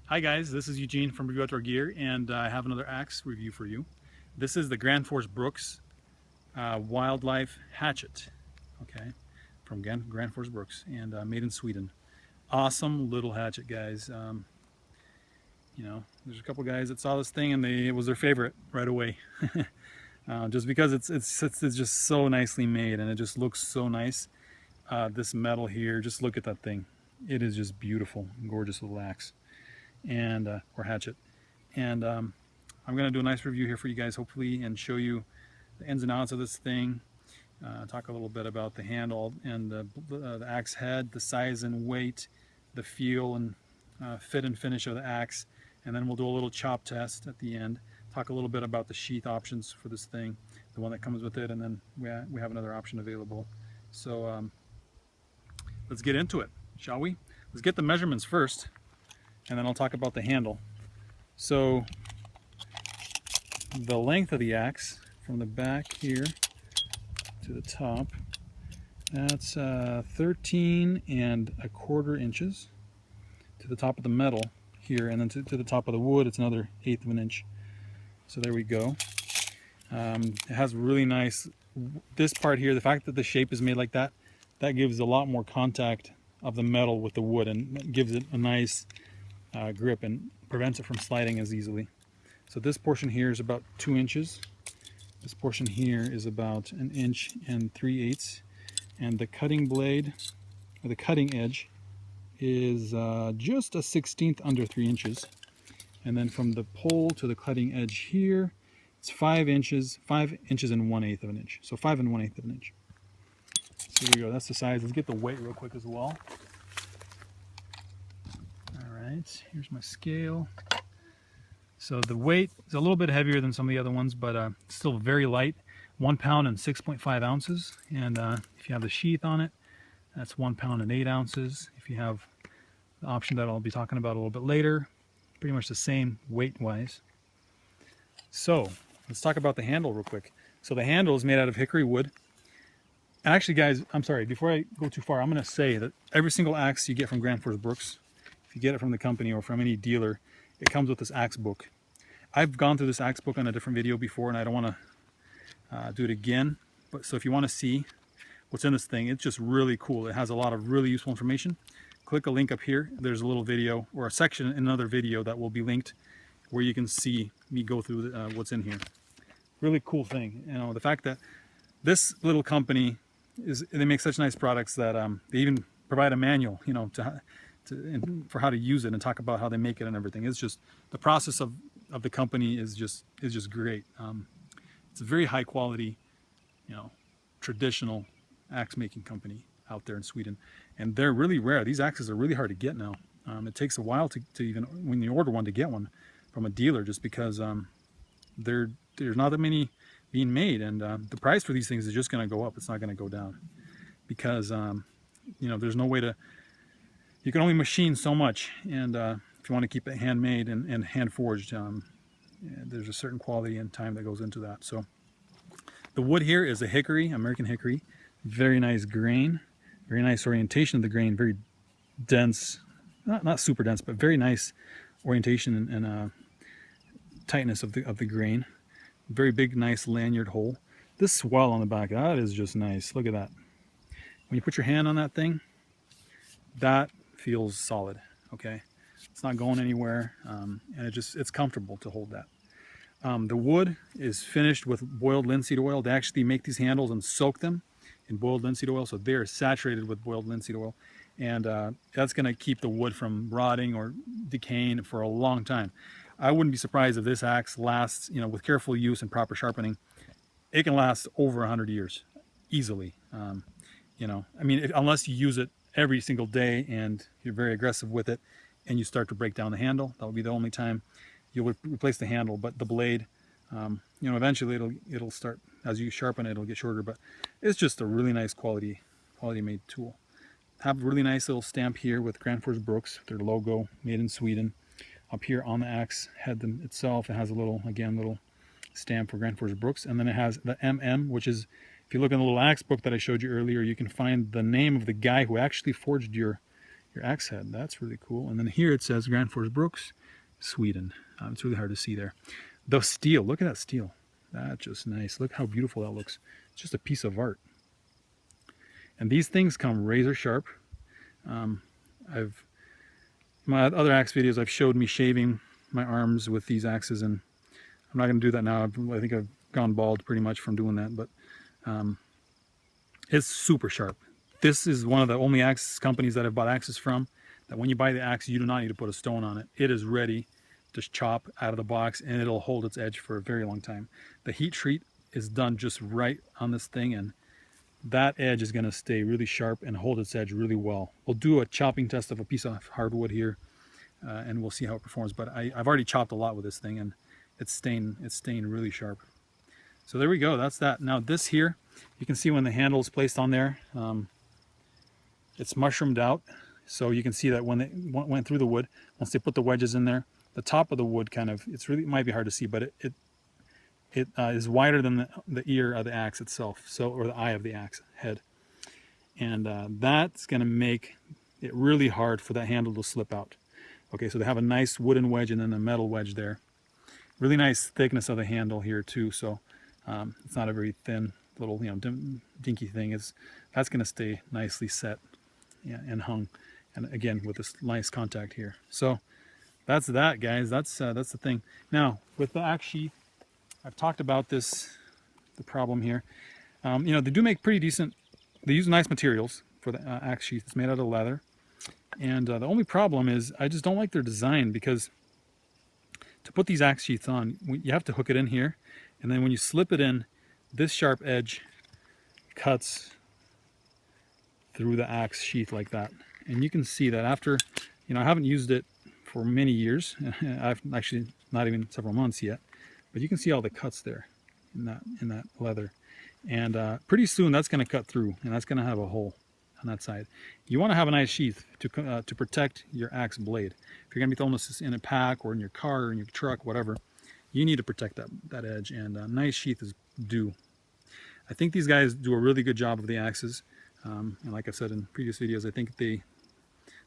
Hi guys, this is Eugene from Review Outdoor Gear, and I have another axe review for you. This is the Gransfors Brooks Wildlife Hatchet, okay, from Gransfors Brooks, and made in Sweden. Awesome little hatchet, guys. You know, there's a couple guys that saw this thing and it was their favorite right away, just because it's just so nicely made and it just looks so nice. This metal here, just look at that thing. It is just beautiful, gorgeous little axe. And or hatchet, and I'm going to do a nice review here for you guys, hopefully, and show you the ins and outs of this thing. Talk a little bit about the handle and the axe head, the size and weight, the feel and fit and finish of the axe, and then we'll do a little chop test at the end. Talk a little bit about the sheath options for this thing, the one that comes with it, and then we have another option available. So let's get into it, shall we? Let's get the measurements first, and then I'll talk about the handle. So the length of the axe from the back here to the top, that's 13¼ inches to the top of the metal here, and then to the top of the wood it's another 1/8 of an inch. So there we go. It has really nice, this part here, the fact that the shape is made like that, that gives a lot more contact of the metal with the wood and gives it a nice grip and prevents it from sliding as easily. So this portion here is about 2 inches. This portion here is about 1 3/8, and the cutting blade, or the cutting edge, is just 1/16 under 3 inches. And then from the pole to the cutting edge here, it's 5 inches, 5 inches and 1/8 of an inch. So 5 1/8 of an inch. So there we go. That's the size. Let's get the weight real quick as well. Here's my scale. So the weight is a little bit heavier than some of the other ones, but still very light. 1 pound and 6.5 ounces. And if you have the sheath on it, that's 1 pound and 8 ounces. If you have the option that I'll be talking about a little bit later, pretty much the same weight-wise. So let's talk about the handle real quick. So the handle is made out of hickory wood. Actually, guys, I'm sorry, before I go too far, I'm going to say that every single axe you get from Gransfors Brooks, if you get it from the company or from any dealer, it comes with this axe book. I've gone through this axe book on a different video before, and I don't want to do it again. But so if you want to see what's in this thing, it's just really cool. It has a lot of really useful information. Click a link up here. There's a little video or a section in another video that will be linked where you can see me go through what's in here. Really cool thing. You know, the fact that this little company they make such nice products that they even provide a manual, you know, for how to use it and talk about how they make it and everything. It's just the process of the company is just great. It's a very high quality, you know, traditional axe making company out there in Sweden, and they're really rare. These axes are really hard to get now. It takes a while to even, when you order one, to get one from a dealer, just because there's not that many being made, and the price for these things is just going to go up. It's not going to go down, because you know, there's no way to, you can only machine so much, and if you want to keep it handmade and hand forged, there's a certain quality and time that goes into that. So the wood here is a hickory, American hickory, very nice grain, very nice orientation of the grain, very dense, not super dense, but very nice orientation and tightness of the grain. Very big, nice lanyard hole. This swell on the back, that is just nice. Look at that. When you put your hand on that thing, that feels solid. Okay, it's not going anywhere, and it's comfortable to hold that. The wood is finished with boiled linseed oil. They actually make these handles and soak them in boiled linseed oil, so they're saturated with boiled linseed oil, and that's going to keep the wood from rotting or decaying for a long time. I wouldn't be surprised if this axe lasts, you know, with careful use and proper sharpening, it can last over 100 years easily. You know, I mean, unless you use it every single day and you're very aggressive with it and you start to break down the handle, that will be the only time you would replace the handle. But the blade, you know, eventually it'll start, as you sharpen it, it'll get shorter, but it's just a really nice quality made tool. Have a really nice little stamp here with Gransfors Brooks, their logo, made in Sweden. Up here on the axe head itself, it has a little stamp for Gransfors Brooks, and then it has the MM, which is, if you look in the little axe book that I showed you earlier, you can find the name of the guy who actually forged your your axe head. That's really cool. And then here it says Gransfors, Bruk, Sweden. It's really hard to see there. The steel, look at that steel. That's just nice. Look how beautiful that looks. It's just a piece of art. And these things come razor sharp. My other axe videos, I've showed me shaving my arms with these axes, and I'm not going to do that now. I think I've gone bald pretty much from doing that, but it's super sharp. This is one of the only axe companies that I've bought axes from that when you buy the axe, you do not need to put a stone on it. It is ready to chop out of the box, and it'll hold its edge for a very long time. The heat treat is done just right on this thing, and that edge is going to stay really sharp and hold its edge really well. We'll do a chopping test of a piece of hardwood here, and we'll see how it performs. But I've already chopped a lot with this thing, and it's staying really sharp. So there we go. That's that. Now this here, you can see when the handle is placed on there, it's mushroomed out. So you can see that when it went through the wood, once they put the wedges in there, the top of the wood kind of, it might be hard to see, but it is wider than the ear of the axe itself, or the eye of the axe head. And that's going to make it really hard for that handle to slip out. Okay, so they have a nice wooden wedge and then a metal wedge there. Really nice thickness of the handle here too, so it's not a very thin little, dinky thing. That's going to stay nicely set, and hung, and again with this nice contact here. So that's that, guys. That's the thing. Now with the axe sheath, I've talked about this, the problem here. They do make pretty decent, they use nice materials for the axe sheath. It's made out of leather. And the only problem is I just don't like their design, because to put these axe sheaths on, you have to hook it in here. And then when you slip it in, this sharp edge cuts through the axe sheath like that. And you can see that after, I haven't used it for many years. I've actually not even several months yet. But you can see all the cuts there in that leather, and pretty soon that's going to cut through, and that's going to have a hole on that side. You want to have a nice sheath to protect your axe blade. If you're going to be throwing this in a pack or in your car or in your truck, whatever, you need to protect that edge, and a nice sheath is due. I think these guys do a really good job of the axes, and like I've said in previous videos, I think they're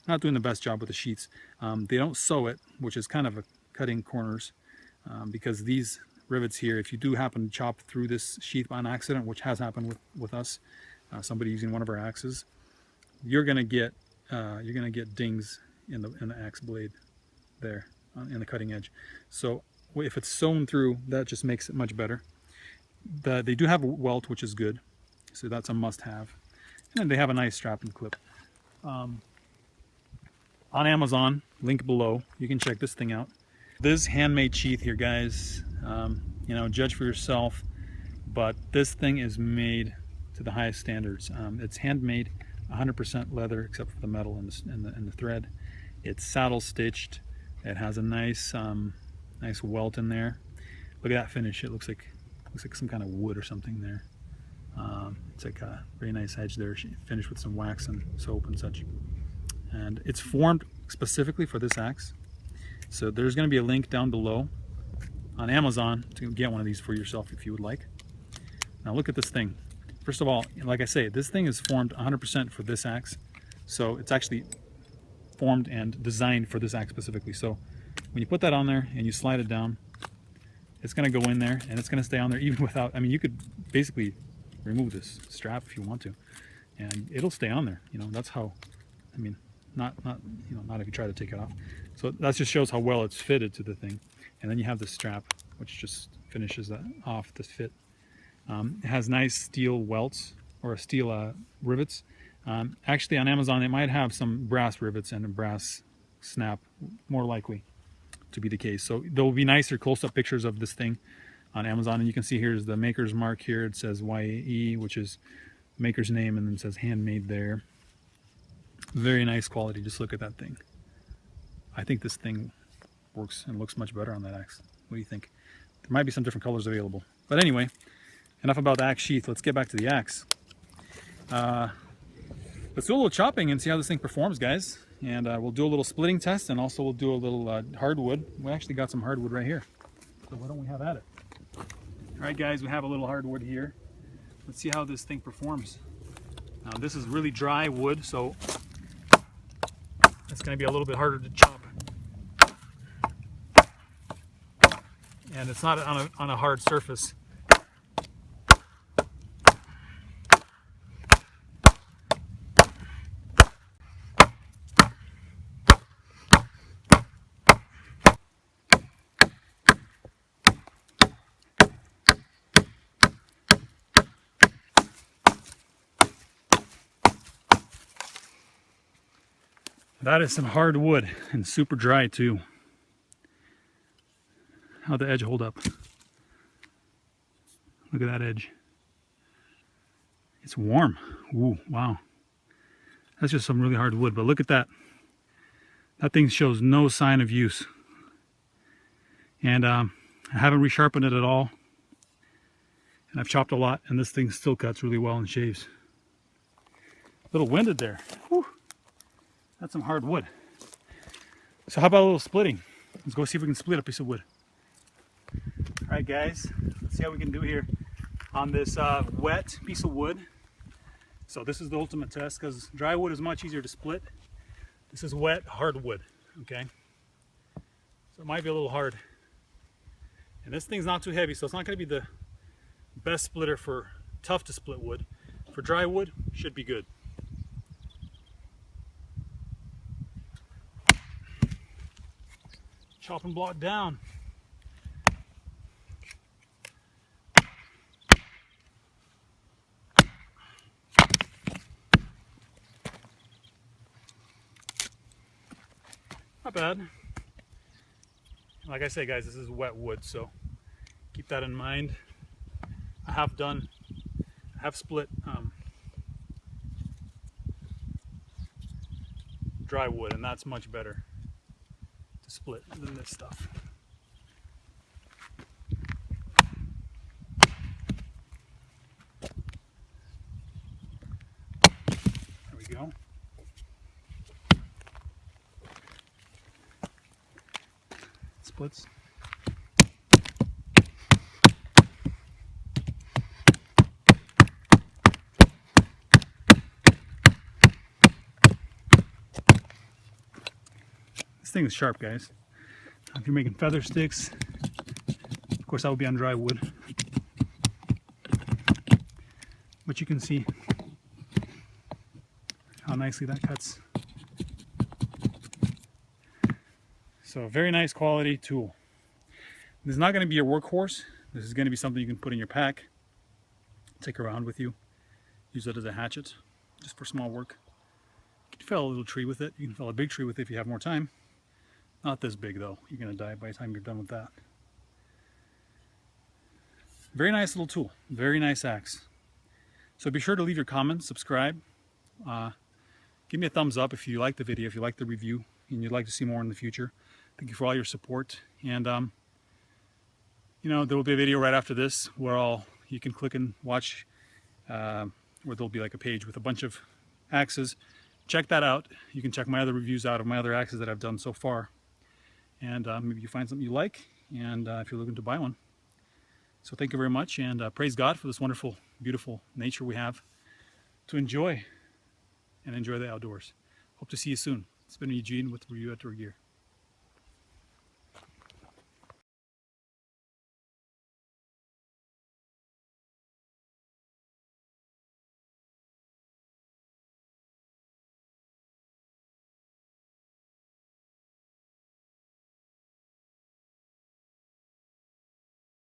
not doing the best job with the sheaths. They don't sew it, which is kind of a cutting corners. Because these rivets here, if you do happen to chop through this sheath by an accident, which has happened with us, somebody using one of our axes, you're gonna get dings in the axe blade there in the cutting edge. So if it's sewn through, that just makes it much better. They do have a welt, which is good, so that's a must-have, and they have a nice strap and clip. On Amazon, link below, you can check this thing out. This handmade sheath here, guys, judge for yourself, but this thing is made to the highest standards. It's handmade, 100% leather except for the metal and the thread. It's saddle stitched. It has a nice welt in there. Look at that finish. It looks like some kind of wood or something there. It's like a very nice edge there, finished with some wax and soap and such. And it's formed specifically for this axe. So there's going to be a link down below on Amazon to get one of these for yourself if you would like. Now look at this thing. First of all, like I say, this thing is formed 100% for this axe. So it's actually formed and designed for this axe specifically. So when you put that on there and you slide it down, it's going to go in there, and it's going to stay on there even without, you could basically remove this strap if you want to, and it'll stay on there. That's how, not if you try to take it off. So that just shows how well it's fitted to the thing. And then you have the strap, which just finishes that off the fit. It has nice steel welts or steel rivets. Actually on Amazon they might have some brass rivets and a brass snap, more likely to be the case. So there will be nicer close-up pictures of this thing on Amazon, and you can see here's the maker's mark here. It says YAE, which is maker's name, and then it says handmade there. Very nice quality. Just look at that thing. I think this thing works and looks much better on that axe. What do you think? There might be some different colors available. But anyway, enough about the axe sheath. Let's get back to the axe. Let's do a little chopping and see how this thing performs, guys. And we'll do a little splitting test, and also we'll do a little hardwood. We actually got some hardwood right here. So why don't we have at it? All right, guys, we have a little hardwood here. Let's see how this thing performs. Now this is really dry wood, so It's going to be a little bit harder to chop. And it's not on a hard surface. That is some hard wood and super dry too. How'd the edge hold up? Look at that edge. It's warm. Ooh, wow. That's just some really hard wood, but look at that. That thing shows no sign of use. And I haven't resharpened it at all. And I've chopped a lot, and this thing still cuts really well and shaves. A little winded there. Whew. That's some hard wood. So how about a little splitting? Let's go see if we can split a piece of wood. All right, guys, let's see how we can do here on this wet piece of wood. So this is the ultimate test because dry wood is much easier to split. This is wet, hard wood, okay? So it might be a little hard. And this thing's not too heavy, so it's not gonna be the best splitter for tough to split wood. For dry wood, should be good. Chopping block down. Not bad. Like I say, guys, this is wet wood, so keep that in mind. I have split dry wood, and that's much better to split than this stuff. There we go. Splits. This thing is sharp, guys. If you're making feather sticks, of course that would be on dry wood. But you can see how nicely that cuts. So a very nice quality tool. This is not going to be your workhorse. This is going to be something you can put in your pack, take around with you, use it as a hatchet, just for small work. You can fell a little tree with it. You can fell a big tree with it if you have more time. Not this big though. You're going to die by the time you're done with that. Very nice little tool. Very nice axe. So be sure to leave your comments, subscribe. Give me a thumbs up if you like the video, if you like the review, and you'd like to see more in the future. Thank you for all your support. And you know, there will be a video right after this where you can click and watch, where there'll be like a page with a bunch of axes. Check that out. You can check my other reviews out of my other axes that I've done so far. And maybe you find something you like, and if you're looking to buy one. So thank you very much, and praise God for this wonderful, beautiful nature we have to enjoy and enjoy the outdoors. Hope to see you soon. It's been Eugene with Review Outdoor Gear.